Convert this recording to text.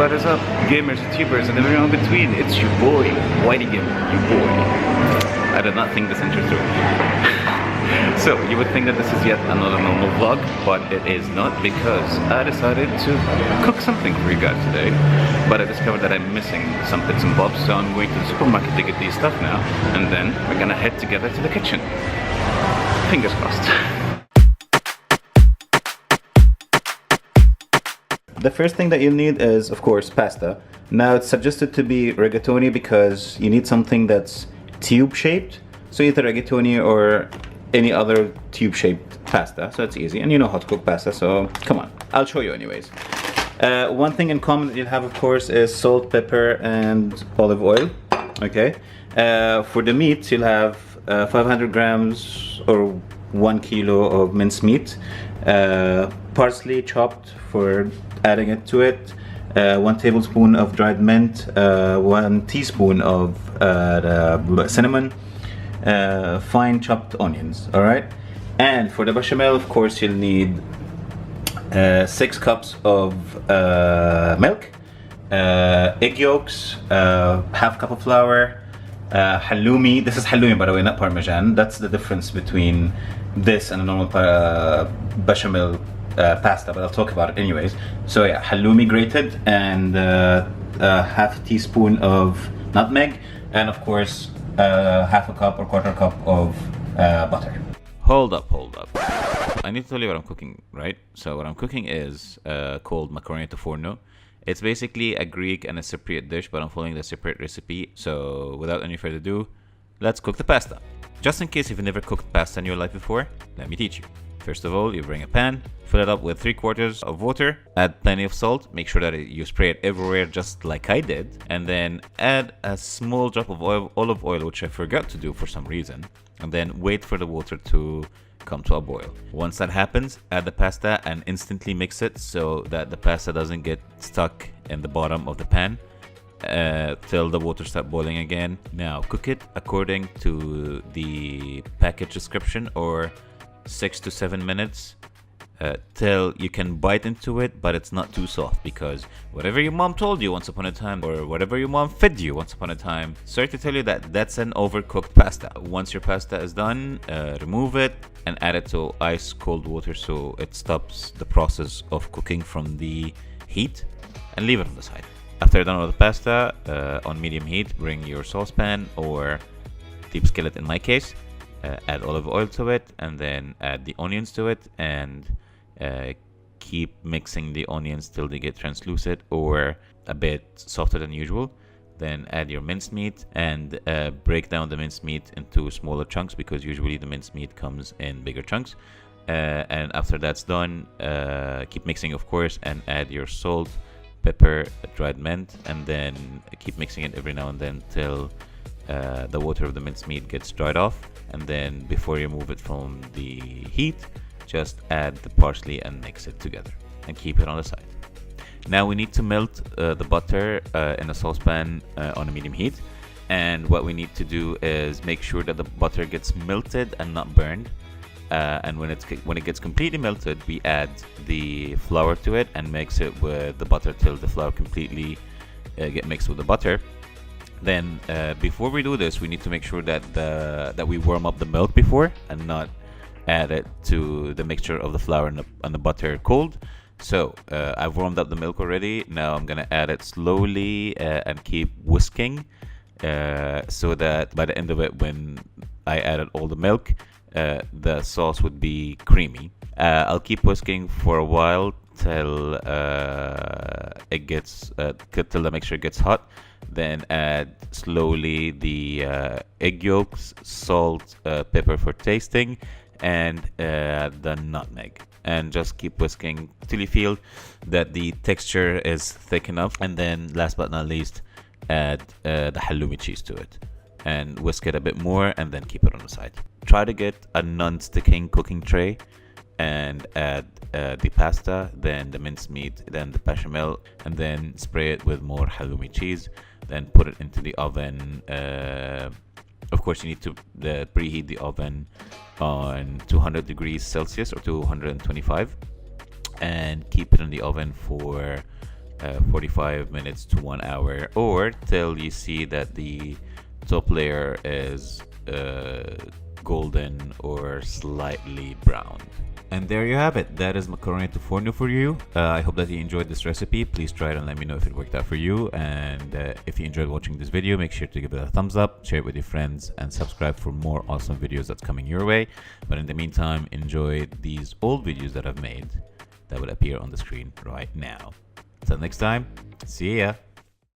What is up, gamers, YouTubers, and everyone in between? It's your boy, Whitey Gamer, your boy. I did not think this intro through. So, you would think that this is yet another normal vlog, but it is not, because I decided to cook something for you guys today. But I discovered that I'm missing some bits and bobs, so I'm going to the supermarket to get these stuff now, and then we're gonna head together to the kitchen. Fingers crossed. The first thing that you'll need is, of course, pasta. Now, it's suggested to be rigatoni because you need something that's tube-shaped. So either rigatoni or any other tube-shaped pasta. So it's easy, and you know how to cook pasta, so come on. I'll show you anyways. One thing in common that you'll have, of course, is salt, pepper, and olive oil. Okay. For the meat, you'll have 500 grams or 1 kilo of minced meat. Parsley chopped for adding it to it, 1 tablespoon of dried mint, 1 teaspoon of cinnamon, fine chopped onions. All right, and for the bechamel, of course, you'll need 6 cups of milk, egg yolks, half cup of flour, halloumi. This is halloumi, by the way, not parmesan. That's the difference between this and a normal bechamel pasta, but I'll talk about it anyways. So yeah, halloumi grated, and half a teaspoon of nutmeg, and of course half a cup or quarter cup of butter. Hold up. I need to tell you what I'm cooking, right? So what I'm cooking is called Makaronia Tou Fournou. It's basically a Greek and a Cypriot dish, but I'm following the Cypriot recipe. So without any further ado, let's cook the pasta. Just in case you've never cooked pasta in your life before, let me teach you. First of all, you bring a pan, fill it up with 3/4 of water, add plenty of salt, make sure that you spray it everywhere just like I did, and then add a small drop of olive oil, which I forgot to do for some reason, and then wait for the water to come to a boil. Once that happens, add the pasta and instantly mix it so that the pasta doesn't get stuck in the bottom of the pan till the water starts boiling again. Now cook it according to the package description, or 6 to 7 minutes till you can bite into it, but it's not too soft, because whatever your mom told you once upon a time, or whatever your mom fed you once upon a time, sorry to tell you that that's an overcooked pasta. Once your pasta is done, remove it and add it to ice cold water so it stops the process of cooking from the heat, and leave it on the side. After you're done with the pasta, on medium heat, bring your saucepan or deep skillet in my case, add olive oil to it, and then add the onions to it, and keep mixing the onions till they get translucent or a bit softer than usual. Then add your minced meat and break down the minced meat into smaller chunks, because usually the minced meat comes in bigger chunks. And after that's done, keep mixing, of course, and add your salt, pepper, dried mint, and then keep mixing it every now and then till the water of the minced meat gets dried off. And then before you remove it from the heat, just add the parsley and mix it together and keep it on the side. Now we need to melt the butter in a saucepan on a medium heat, and what we need to do is make sure that the butter gets melted and not burned. And when it gets completely melted, we add the flour to it and mix it with the butter till the flour completely get mixed with the butter. Then before we do this, we need to make sure that we warm up the milk before, and not add it to the mixture of the flour and the butter cold. So I've warmed up the milk already. Now I'm gonna add it slowly and keep whisking so that by the end of it, when I added all the milk, the sauce would be creamy. I'll keep whisking for a while till it gets till the mixture gets hot. Then add slowly the egg yolks, salt, pepper for tasting, and the nutmeg, and just keep whisking till you feel that the texture is thick enough. And then last but not least, add the halloumi cheese to it and whisk it a bit more, and then keep it on the side. Try to get a non-sticking cooking tray and add the pasta, then the minced meat, then the bechamel, and then spray it with more halloumi cheese. Then put it into the oven. Of course, you need to preheat the oven on 200 degrees Celsius or 225, and keep it in the oven for 45 minutes to 1 hour, or till you see that the top layer is golden or slightly brown. And there you have it. That is Makaronia Tou Fournou for you. I hope that you enjoyed this recipe. Please try it and let me know if it worked out for you. And if you enjoyed watching this video, make sure to give it a thumbs up, share it with your friends, and subscribe for more awesome videos that's coming your way. But in the meantime, enjoy these old videos that I've made that will appear on the screen right now. Until next time, see ya.